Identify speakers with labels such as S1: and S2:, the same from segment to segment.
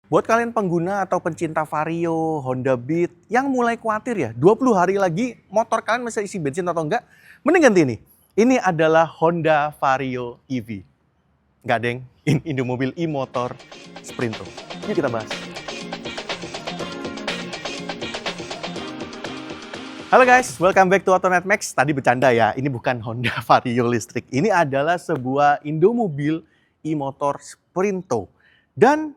S1: Buat kalian pengguna atau pencinta Vario, Honda Beat yang mulai khawatir ya, 20 hari lagi motor kalian masih isi bensin atau enggak, mending ganti ini. Ini adalah Honda Vario EV. Enggak deng, ini Indomobil e-motor Sprinto. Yuk kita bahas. Halo guys, welcome back to Autonet Max. Tadi bercanda ya, ini bukan Honda Vario listrik. Ini adalah sebuah Indomobil e-motor Sprinto. Dan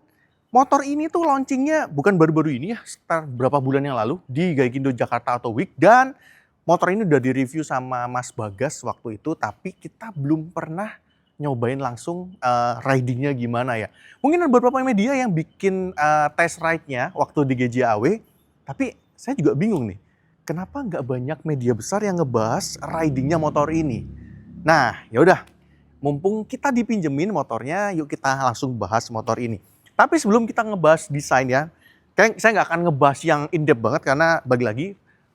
S1: motor ini tuh launchingnya bukan baru-baru ini ya, sekitar berapa bulan yang lalu di Gaikindo Jakarta Auto Week. Dan motor ini udah direview sama Mas Bagas waktu itu, tapi kita belum pernah nyobain langsung ridingnya gimana ya. Mungkin ada beberapa media yang bikin test ride-nya waktu di GJAW, tapi saya juga bingung nih. Kenapa nggak banyak media besar yang ngebahas ridingnya motor ini? Nah, ya udah, mumpung kita dipinjemin motornya, yuk kita langsung bahas motor ini. Tapi sebelum kita ngebahas desainnya, saya nggak akan ngebahas yang in-depth banget karena bagi lagi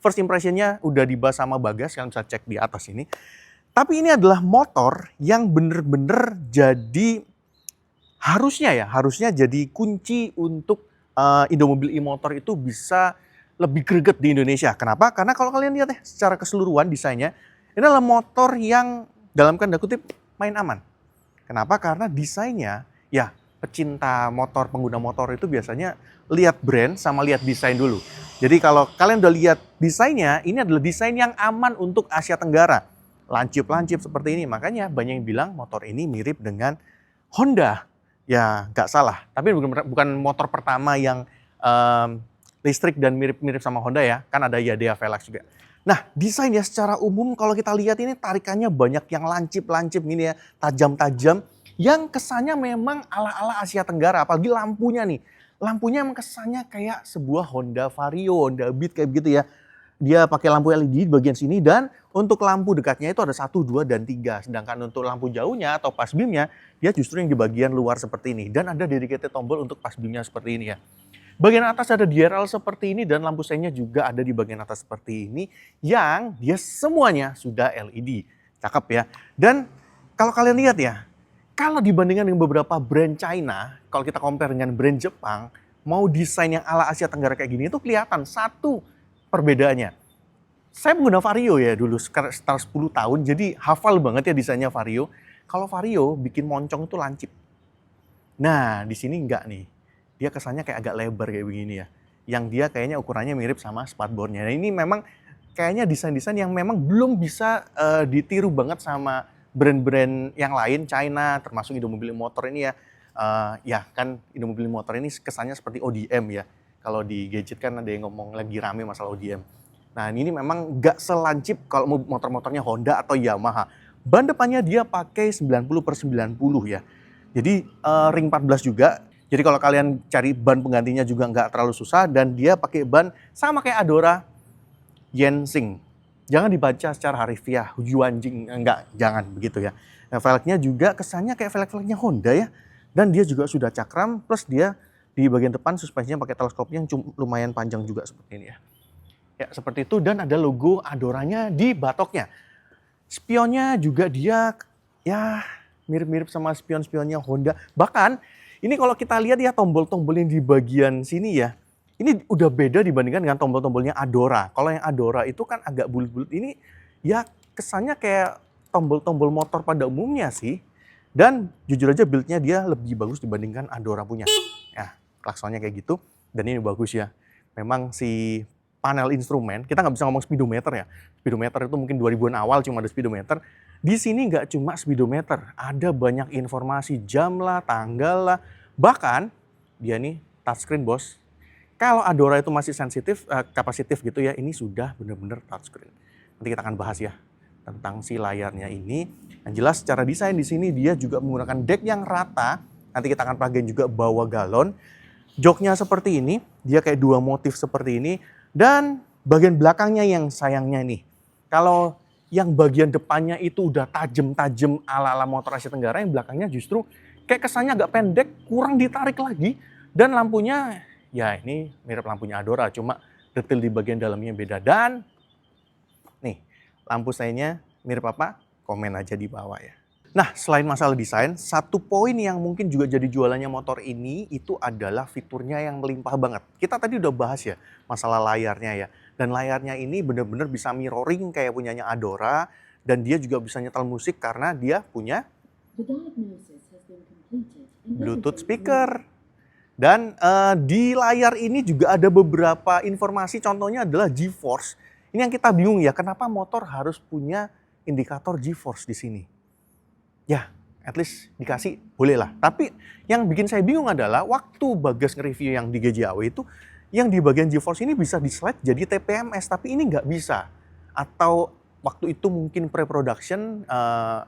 S1: first impression-nya udah dibahas sama Bagas, kalian bisa cek di atas ini. Tapi ini adalah motor yang bener-bener jadi harusnya jadi kunci untuk Indomobil e-motor itu bisa lebih greget di Indonesia. Kenapa? Karena kalau kalian lihat ya secara keseluruhan desainnya, ini adalah motor yang dalam tanda kutip main aman. Kenapa? Karena desainnya, ya pecinta motor, pengguna motor itu biasanya lihat brand sama lihat desain dulu. Jadi kalau kalian udah lihat desainnya, ini adalah desain yang aman untuk Asia Tenggara. Lancip-lancip seperti ini. Makanya banyak yang bilang motor ini mirip dengan Honda. Ya nggak salah. Tapi bukan motor pertama yang listrik dan mirip-mirip sama Honda ya, kan ada Yadea Velox juga. Nah, desainnya secara umum kalau kita lihat ini tarikannya banyak yang lancip-lancip gini ya, tajam-tajam, yang kesannya memang ala-ala Asia Tenggara, apalagi lampunya nih. Lampunya emang kesannya kayak sebuah Honda Vario, Honda Beat kayak begitu ya. Dia pakai lampu LED di bagian sini dan untuk lampu dekatnya itu ada 1, 2, dan 3. Sedangkan untuk lampu jauhnya atau pass beamnya, dia justru yang di bagian luar seperti ini. Dan ada dedicated tombol untuk pass beamnya seperti ini ya. Bagian atas ada DRL seperti ini dan lampu seinnya juga ada di bagian atas seperti ini yang dia semuanya sudah LED. Cakep ya. Dan kalau kalian lihat ya, kalau dibandingkan dengan beberapa brand China, kalau kita compare dengan brand Jepang, mau desain yang ala Asia Tenggara kayak gini itu kelihatan satu perbedaannya. Saya pengguna Vario ya dulu sekitar 10 tahun, jadi hafal banget ya desainnya Vario. Kalau Vario bikin moncong itu lancip. Nah, di sini enggak nih. Dia kesannya kayak agak lebar kayak begini ya. Yang dia kayaknya ukurannya mirip sama spatboardnya. Nah ini memang kayaknya desain-desain yang memang belum bisa ditiru banget sama brand-brand yang lain, China, termasuk Indomobil motor ini ya. Ya kan Indomobil motor ini kesannya seperti ODM ya. Kalau di gadget kan ada yang ngomong lagi rame masalah ODM. Nah ini memang nggak selancip kalau motor-motornya Honda atau Yamaha. Ban depannya dia pakai 90/90 ya. Jadi ring 14 juga. Jadi kalau kalian cari ban penggantinya juga nggak terlalu susah dan dia pakai ban sama kayak Adora Yensing. Jangan dibaca secara harfiah, Yuanjing, enggak, jangan begitu ya. Nah, velgnya juga kesannya kayak velg-velgnya Honda ya. Dan dia juga sudah cakram plus dia di bagian depan suspensinya pakai teleskopnya yang lumayan panjang juga seperti ini ya. Ya seperti itu dan ada logo Adoranya di batoknya. Spionnya juga dia ya mirip-mirip sama spion-spionnya Honda. Bahkan ini kalau kita lihat ya tombol-tombol yang di bagian sini ya, ini udah beda dibandingkan dengan tombol-tombolnya Adora. Kalau yang Adora itu kan agak bulat-bulat, ini ya kesannya kayak tombol-tombol motor pada umumnya sih. Dan jujur aja build-nya dia lebih bagus dibandingkan Adora punya. Ya, klaksonnya kayak gitu dan ini bagus ya. Memang si panel instrumen, kita nggak bisa ngomong speedometer ya. Speedometer itu mungkin 2000-an awal cuma ada speedometer. Di sini nggak cuma speedometer, ada banyak informasi jam lah, tanggal lah. Bahkan dia nih touchscreen bos. Kalau Adora itu masih sensitif, kapasitif gitu ya, ini sudah benar-benar touchscreen. Nanti kita akan bahas ya tentang si layarnya ini. Yang jelas secara desain di sini dia juga menggunakan deck yang rata. Nanti kita akan pakai juga bawah galon. Joknya seperti ini, dia kayak dua motif seperti ini. Dan bagian belakangnya yang sayangnya nih. Kalau yang bagian depannya itu udah tajem-tajem ala-ala motor Asia Tenggara, yang belakangnya justru kayak kesannya agak pendek, kurang ditarik lagi. Dan lampunya, ya ini mirip lampunya Adora, cuma detail di bagian dalamnya beda. Dan nih, lampu sayanya mirip apa? Komen aja di bawah ya. Nah, selain masalah desain, satu poin yang mungkin juga jadi jualannya motor ini itu adalah fiturnya yang melimpah banget. Kita tadi udah bahas ya masalah layarnya ya. Dan layarnya ini bener-bener bisa mirroring kayak punyanya Adora. Dan dia juga bisa nyetel musik karena dia punya Bluetooth speaker. Dan di layar ini juga ada beberapa informasi, contohnya adalah G-force. Ini yang kita bingung ya, kenapa motor harus punya indikator G-force di sini? Ya, at least dikasih, boleh lah. Tapi yang bikin saya bingung adalah waktu Bagas nge-review yang di GJAW itu, yang di bagian GeForce ini bisa di-slide jadi TPMS, tapi ini nggak bisa. Atau waktu itu mungkin pre-production,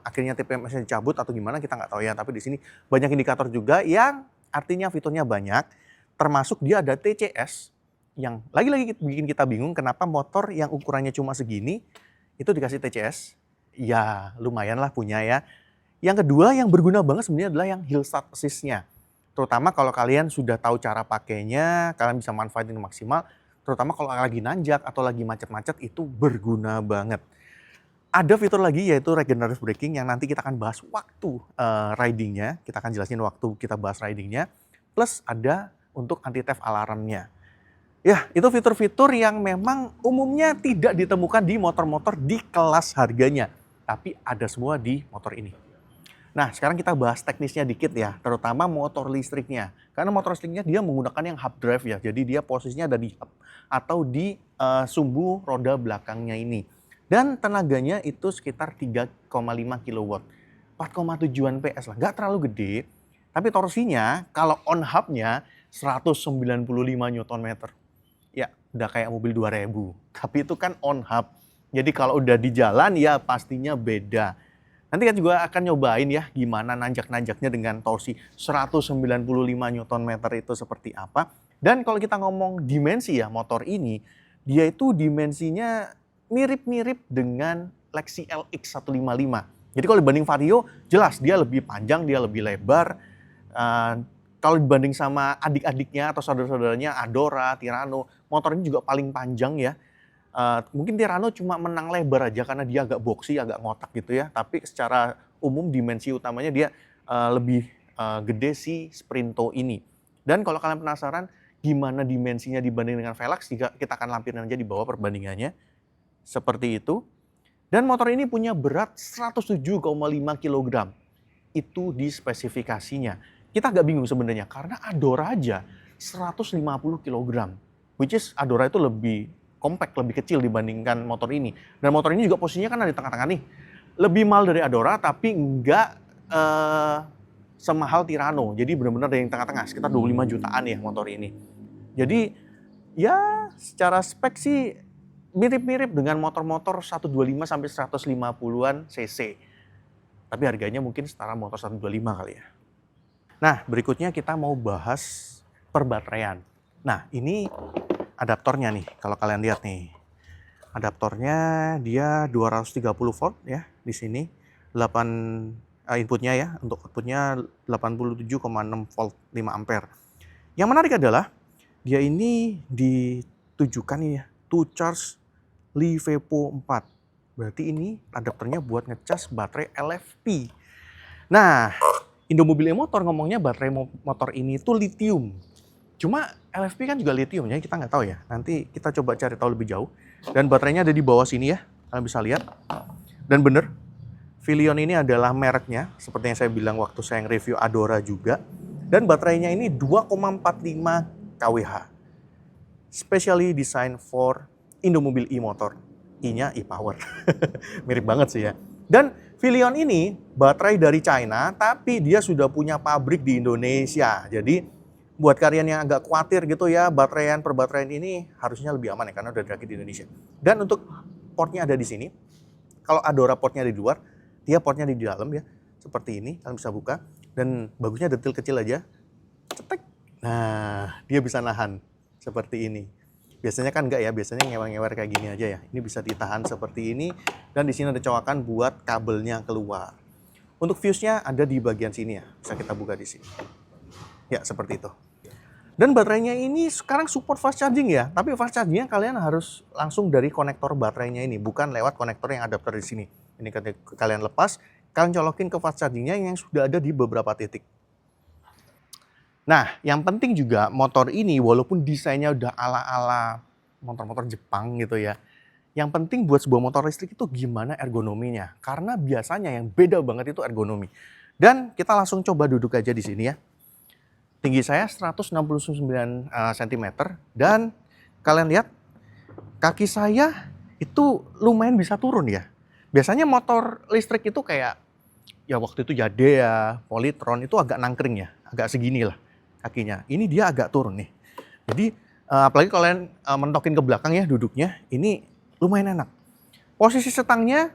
S1: akhirnya TPMS-nya dicabut atau gimana, kita nggak tahu ya. Tapi di sini banyak indikator juga yang artinya fiturnya banyak, termasuk dia ada TCS, yang lagi-lagi bikin kita bingung kenapa motor yang ukurannya cuma segini, itu dikasih TCS. Ya, lumayan lah punya ya. Yang kedua yang berguna banget sebenarnya adalah yang hill start assist-nya. Terutama kalau kalian sudah tahu cara pakainya, kalian bisa manfaatin maksimal. Terutama kalau lagi nanjak atau lagi macet-macet itu berguna banget. Ada fitur lagi yaitu regenerative braking yang nanti kita akan bahas waktu ridingnya. Kita akan jelasin waktu kita bahas ridingnya. Plus ada untuk anti-theft alarmnya. Ya, itu fitur-fitur yang memang umumnya tidak ditemukan di motor-motor di kelas harganya. Tapi ada semua di motor ini. Nah, sekarang kita bahas teknisnya dikit ya, terutama motor listriknya. Karena motor listriknya dia menggunakan yang hub drive ya, jadi dia posisinya ada di hub atau di sumbu roda belakangnya ini. Dan tenaganya itu sekitar 3,5 kW, 4,7 PS lah, nggak terlalu gede. Tapi torsinya kalau on hubnya 195 Nm. Ya, udah kayak mobil 2000, tapi itu kan on hub. Jadi kalau udah di jalan ya pastinya beda. Nanti kita juga akan nyobain ya gimana nanjak-nanjaknya dengan torsi 195 Nm itu seperti apa. Dan kalau kita ngomong dimensi ya motor ini, dia itu dimensinya mirip-mirip dengan Lexi LX 155. Jadi kalau dibanding Vario, jelas dia lebih panjang, dia lebih lebar. Kalau dibanding sama adik-adiknya atau saudara-saudaranya Adora, Tirano, motor ini juga paling panjang ya. Mungkin Tirano cuma menang lebar aja karena dia agak boxy, agak ngotak gitu ya. Tapi secara umum dimensi utamanya dia lebih gede si Sprinto ini. Dan kalau kalian penasaran gimana dimensinya dibanding dengan Velox, kita akan lampirin aja di bawah perbandingannya. Seperti itu. Dan motor ini punya berat 107,5 kg. Itu di spesifikasinya. Kita agak bingung sebenarnya karena Adora aja 150 kg. Which is Adora itu lebih compact, lebih kecil dibandingkan motor ini. Dan motor ini juga posisinya kan ada di tengah-tengah nih. Lebih mahal dari Adora tapi enggak semahal Tirano. Jadi benar-benar dari tengah-tengah, sekitar 25 jutaan ya motor ini. Jadi ya secara spek sih mirip-mirip dengan motor-motor 125 sampai 150-an cc. Tapi harganya mungkin setara motor 125 kali ya. Nah, berikutnya kita mau bahas perbateraian. Nah, ini adaptornya nih, kalau kalian lihat nih. Adaptornya dia 230 volt ya di sini. 8 inputnya ya, untuk outputnya 87,6 volt 5 ampere. Yang menarik adalah dia ini ditujukan ya to charge Li Vepo 4. Berarti ini adaptornya buat ngecas baterai LFP. Nah, Indomobil e-motor ngomongnya baterai motor ini tuh lithium. Cuma LFP kan juga lithium ya, kita nggak tahu ya. Nanti kita coba cari tahu lebih jauh. Dan baterainya ada di bawah sini ya, kalian bisa lihat. Dan bener, Filion ini adalah mereknya, seperti yang saya bilang waktu saya nge-review Adora juga. Dan baterainya ini 2,45 kWh. Specially designed for Indomobil e-motor. I-nya e-power. Mirip banget sih ya. Dan Filion ini baterai dari China, tapi dia sudah punya pabrik di Indonesia. Jadi buat kalian yang agak khawatir gitu ya, perbateraian ini harusnya lebih aman ya, karena udah dirakit di Indonesia. Dan untuk portnya ada di sini. Kalau Adora portnya di luar, dia portnya di dalam ya. Seperti ini, kalian bisa buka. Dan bagusnya detail kecil aja. Cetek. Nah, dia bisa nahan seperti ini. Biasanya kan enggak ya, biasanya ngewer-ngewer kayak gini aja ya. Ini bisa ditahan seperti ini. Dan di sini ada colokan buat kabelnya keluar. Untuk fuse-nya ada di bagian sini ya. Bisa kita buka di sini. Ya, seperti itu. Dan baterainya ini sekarang support fast charging ya. Tapi fast chargingnya kalian harus langsung dari konektor baterainya ini. Bukan lewat konektor yang adapter di sini. Ini ketika kalian lepas, kalian colokin ke fast chargingnya yang sudah ada di beberapa titik. Nah, yang penting juga motor ini walaupun desainnya udah ala-ala motor-motor Jepang gitu ya, yang penting buat sebuah motor listrik itu gimana ergonominya. Karena biasanya yang beda banget itu ergonomi. Dan kita langsung coba duduk aja di sini ya. Tinggi saya 169 cm dan kalian lihat kaki saya itu lumayan bisa turun ya. Biasanya motor listrik itu kayak ya waktu itu Yadea, Polytron itu agak nangkring ya, agak segini lah kakinya. Ini dia agak turun nih. Jadi apalagi kalian mentokin ke belakang ya duduknya, ini lumayan enak. Posisi setangnya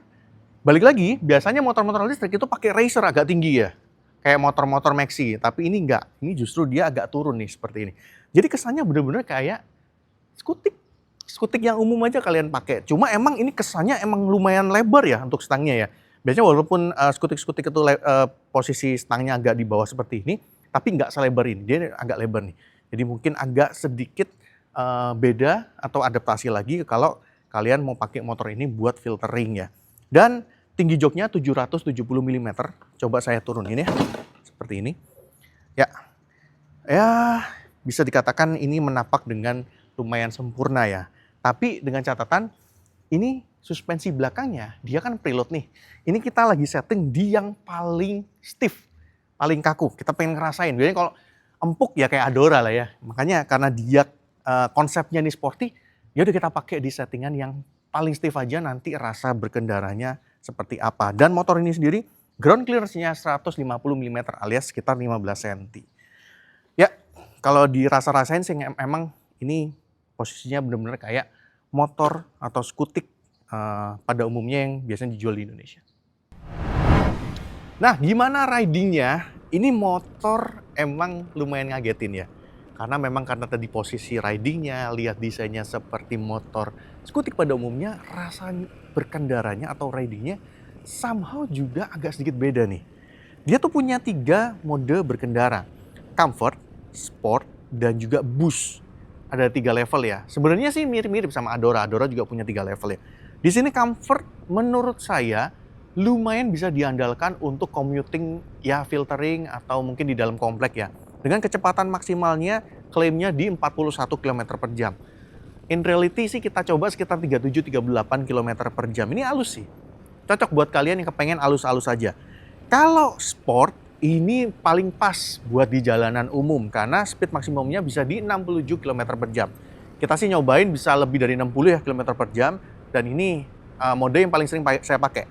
S1: balik lagi, biasanya motor-motor listrik itu pakai racer agak tinggi ya. Kayak motor-motor Maxi, tapi ini enggak. Ini justru dia agak turun nih seperti ini. Jadi kesannya bener-bener kayak skutik. Skutik yang umum aja kalian pakai. Cuma emang ini kesannya emang lumayan lebar ya untuk stangnya ya. Biasanya walaupun skutik-skutik itu posisi stangnya agak di bawah seperti ini, tapi nggak selebar ini, dia agak lebar nih. Jadi mungkin agak sedikit beda atau adaptasi lagi kalau kalian mau pakai motor ini buat filtering ya. Dan tinggi joknya 770 mm. Coba saya turunin ya, seperti ini. Ya, bisa dikatakan ini menapak dengan lumayan sempurna ya. Tapi dengan catatan, ini suspensi belakangnya, dia kan preload nih. Ini kita lagi setting di yang paling stiff, paling kaku. Kita pengen ngerasain. Biasanya kalau empuk ya kayak Adora lah ya. Makanya karena dia konsepnya nih sporty, ya udah kita pakai di settingan yang paling stiff aja, nanti rasa berkendaranya seperti apa. Dan motor ini sendiri ground clearance-nya 150 mm alias sekitar 15 cm. Ya, kalau dirasa-rasain sih emang ini posisinya benar-benar kayak motor atau skutik pada umumnya yang biasanya dijual di Indonesia. Nah, gimana ridingnya? Ini motor emang lumayan ngagetin ya. Karena memang karena tadi posisi ridingnya, lihat desainnya seperti motor skutik pada umumnya, rasa berkendaranya atau ridingnya somehow juga agak sedikit beda nih. Dia tuh punya 3 mode berkendara. Comfort, Sport, dan juga Boost. Ada 3 level ya. Sebenarnya sih mirip-mirip sama Adora. Adora juga punya 3 level ya. Di sini Comfort menurut saya lumayan bisa diandalkan untuk commuting ya, filtering atau mungkin di dalam komplek ya. Dengan kecepatan maksimalnya klaimnya di 41 km per jam. In reality sih kita coba sekitar 37-38 km per jam. Ini halus sih. Cocok buat kalian yang kepengen halus-halus aja. Kalau sport ini paling pas buat di jalanan umum karena speed maksimumnya bisa di 67 km per jam. Kita sih nyobain bisa lebih dari 60 ya km per jam dan ini mode yang paling sering saya pakai.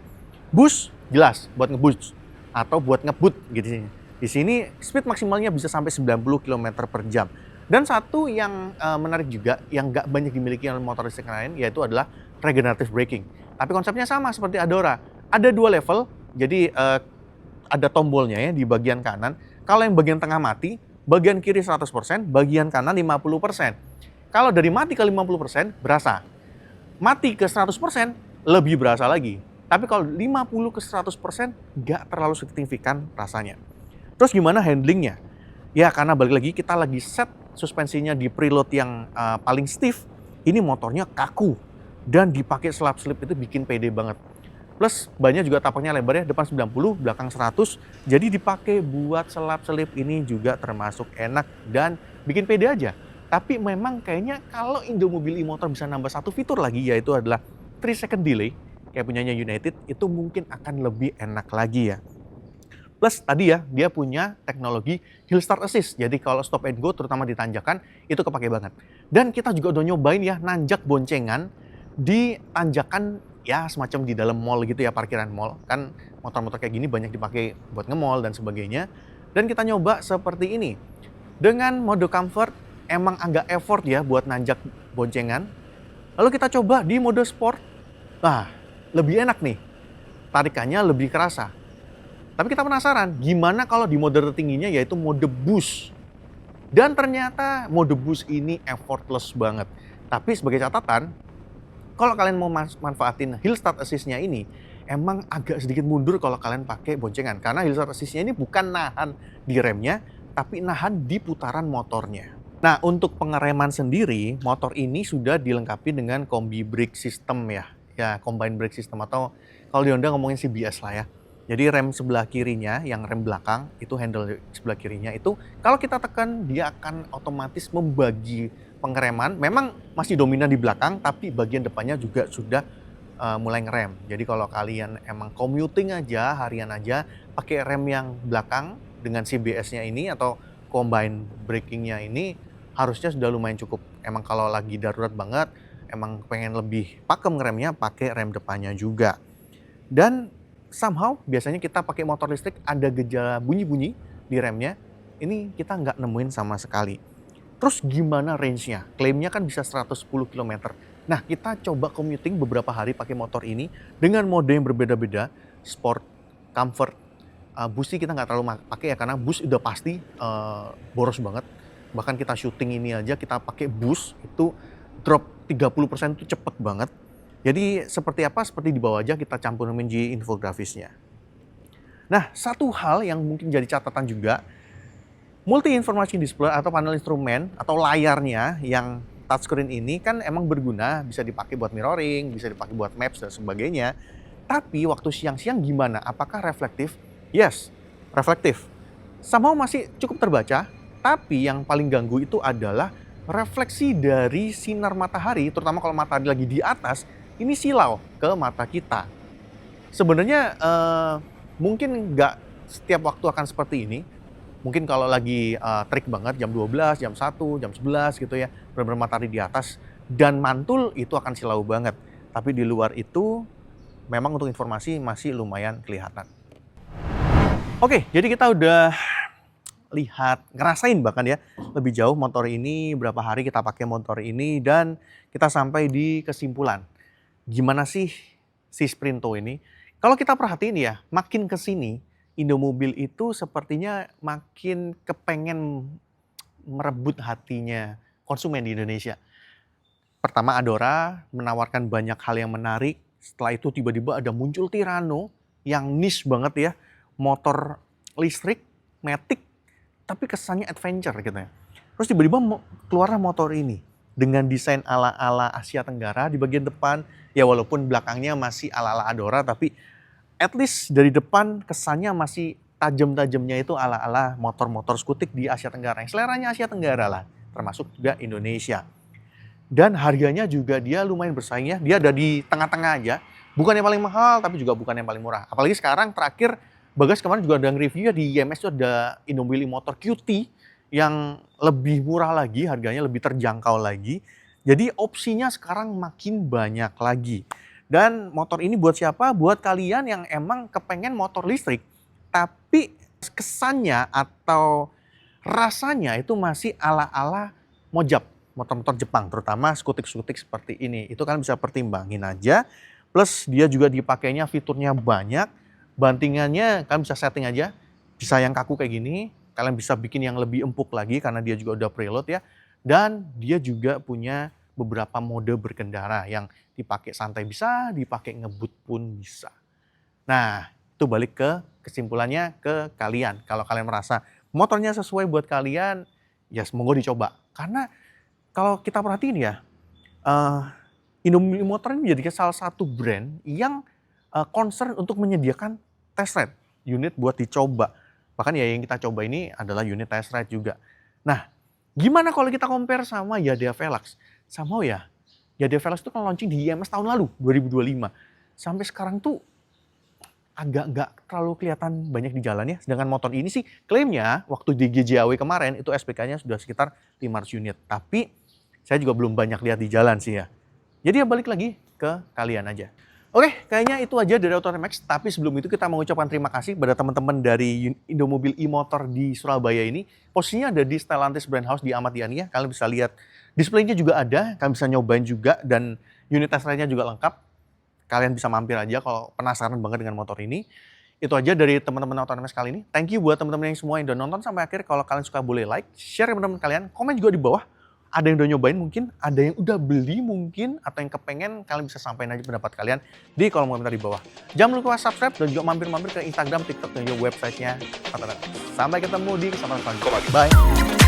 S1: Boost jelas buat ngeboost atau buat ngebut gitu. Di sini speed maksimalnya bisa sampai 90 km per jam. Dan satu yang menarik juga yang nggak banyak dimiliki oleh motor listrik lain yaitu adalah regenerative braking. Tapi konsepnya sama seperti Adora. Ada 2 level, jadi ada tombolnya ya di bagian kanan. Kalau yang bagian tengah mati, bagian kiri 100%, bagian kanan 50%. Kalau dari mati ke 50% berasa. Mati ke 100% lebih berasa lagi. Tapi kalau 50 ke 100% nggak terlalu signifikan rasanya. Terus gimana handlingnya? Ya karena balik lagi kita lagi set suspensinya di preload yang paling stiff. Ini motornya kaku. Dan dipakai selap-selip itu bikin pede banget. Plus bannya juga tapaknya lebar ya, depan 90, belakang 100. Jadi dipakai buat selap-selip ini juga termasuk enak dan bikin pede aja. Tapi memang kayaknya kalau Indomobil e-Motor bisa nambah satu fitur lagi yaitu adalah 3 second delay kayak punyanya United, itu mungkin akan lebih enak lagi ya. Plus tadi ya, dia punya teknologi Hill Start Assist. Jadi kalau stop and go terutama di tanjakan itu kepake banget. Dan kita juga udah nyobain ya nanjak boncengan di tanjakan ya semacam di dalam mall gitu ya, parkiran mall. Kan motor-motor kayak gini banyak dipakai buat nge-mall dan sebagainya. Dan kita nyoba seperti ini. Dengan mode comfort emang agak effort ya buat nanjak boncengan. Lalu kita coba di mode sport. Nah, lebih enak nih. Tarikannya lebih kerasa. Tapi kita penasaran gimana kalau di mode tertingginya yaitu mode boost. Dan ternyata mode boost ini effortless banget. Tapi sebagai catatan, kalau kalian mau manfaatin Hill Start Assist-nya ini, emang agak sedikit mundur kalau kalian pakai boncengan. Karena Hill Start Assist-nya ini bukan nahan di remnya, tapi nahan di putaran motornya. Nah, untuk pengereman sendiri, motor ini sudah dilengkapi dengan Combi Brake System ya. Ya, Combined Brake System atau kalau di Honda ngomongin CBS lah ya. Jadi rem sebelah kirinya, yang rem belakang, itu handle sebelah kirinya itu kalau kita tekan dia akan otomatis membagi pengereman. Memang masih dominan di belakang, tapi bagian depannya juga sudah mulai ngerem. Jadi kalau kalian emang commuting aja, harian aja, pakai rem yang belakang dengan CBS-nya ini atau combine braking-nya ini harusnya sudah lumayan cukup. Emang kalau lagi darurat banget, emang pengen lebih pakem ngeremnya, pakai rem depannya juga. Dan somehow biasanya kita pakai motor listrik ada gejala bunyi-bunyi di remnya, ini kita nggak nemuin sama sekali. Terus gimana range-nya? Klaimnya kan bisa 110 km. Nah, kita coba commuting beberapa hari pakai motor ini dengan mode yang berbeda-beda, sport, comfort. Bus sih kita nggak terlalu pakai ya, karena bus udah pasti boros banget. Bahkan kita syuting ini aja kita pakai bus, itu drop 30% itu cepet banget. Jadi seperti apa? Seperti di bawah aja kita campurin di infografisnya. Nah, satu hal yang mungkin jadi catatan juga, multi information display atau panel instrumen atau layarnya yang touchscreen ini kan emang berguna, bisa dipakai buat mirroring, bisa dipakai buat maps dan sebagainya. Tapi waktu siang-siang gimana? Apakah reflektif? Yes, reflektif. Somehow masih cukup terbaca, tapi yang paling ganggu itu adalah refleksi dari sinar matahari, terutama kalau matahari lagi di atas, ini silau ke mata kita. Sebenarnya mungkin nggak setiap waktu akan seperti ini. Mungkin kalau lagi terik banget jam 12, jam 1, jam 11 gitu ya, benar-benar matahari di atas dan mantul itu akan silau banget. Tapi di luar itu memang untuk informasi masih lumayan kelihatan. Oke, jadi kita udah lihat, ngerasain bahkan ya lebih jauh motor ini, berapa hari kita pakai motor ini dan kita sampai di kesimpulan. Gimana sih si Sprinto ini? Kalau kita perhatiin ya, makin ke sini Indomobil itu sepertinya makin kepengen merebut hatinya konsumen di Indonesia. Pertama Adora menawarkan banyak hal yang menarik, setelah itu tiba-tiba ada muncul Tirano yang niche banget ya, motor listrik, matic, tapi kesannya adventure gitu ya. Terus tiba-tiba keluarlah motor ini dengan desain ala-ala Asia Tenggara di bagian depan, ya walaupun belakangnya masih ala-ala Adora, tapi at least dari depan kesannya masih tajam-tajamnya itu ala-ala motor-motor skutik di Asia Tenggara. Yang seleranya Asia Tenggara lah, termasuk juga Indonesia. Dan harganya juga dia lumayan bersaing ya, dia ada di tengah-tengah aja. Bukan yang paling mahal, tapi juga bukan yang paling murah. Apalagi sekarang terakhir, Bagas kemarin juga ada nge-review ya, di IMS itu ada Indomobil e-motor QT yang lebih murah lagi, harganya lebih terjangkau lagi. Jadi opsinya sekarang makin banyak lagi. Dan motor ini buat siapa? Buat kalian yang emang kepengen motor listrik, tapi kesannya atau rasanya itu masih ala-ala mojab, motor-motor Jepang, terutama skutik-skutik seperti ini. Itu kan bisa pertimbangin aja. Plus dia juga dipakainya fiturnya banyak, bantingannya kalian bisa setting aja, bisa yang kaku kayak gini, kalian bisa bikin yang lebih empuk lagi karena dia juga udah preload ya. Dan dia juga punya beberapa mode berkendara yang dipakai santai bisa, dipakai ngebut pun bisa. Nah, itu balik ke kesimpulannya ke kalian. Kalau kalian merasa motornya sesuai buat kalian, ya semoga dicoba. Karena kalau kita perhatiin ya, Indomobil Motor ini menjadi salah satu brand yang concern untuk menyediakan test ride, unit buat dicoba. Bahkan ya yang kita coba ini adalah unit test ride juga. Nah, gimana kalau kita compare sama Yadea Velox? Sama ya, Yadea Velox itu kan launching di IMS tahun lalu, 2025. Sampai sekarang tuh agak nggak terlalu kelihatan banyak di jalan ya. Sedangkan motor ini sih klaimnya waktu di GJAW kemarin itu SPK-nya sudah sekitar 500 unit. Tapi saya juga belum banyak lihat di jalan sih ya. Jadi ya balik lagi ke kalian aja. Oke, kayaknya itu aja dari Autonamax. Tapi sebelum itu kita mengucapkan terima kasih pada teman-teman dari Indomobil e-motor di Surabaya ini. Posisinya ada di Stellantis Brand House di Ahmad Yani ya. Kalian bisa lihat displaynya juga ada, kalian bisa nyobain juga dan unit test ride-nya juga lengkap. Kalian bisa mampir aja kalau penasaran banget dengan motor ini. Itu aja dari teman-teman Autonamax kali ini. Thank you buat teman-teman yang semua yang udah nonton sampai akhir. Kalau kalian suka boleh like, share teman-teman kalian, komen juga di bawah. Ada yang udah nyobain mungkin, ada yang udah beli mungkin, atau yang kepengen, kalian bisa sampaikan aja pendapat kalian di kolom komentar di bawah. Jangan lupa subscribe dan juga mampir-mampir ke Instagram, TikTok, dan juga websitenya. Sampai ketemu di kesempatan selanjutnya. Bye!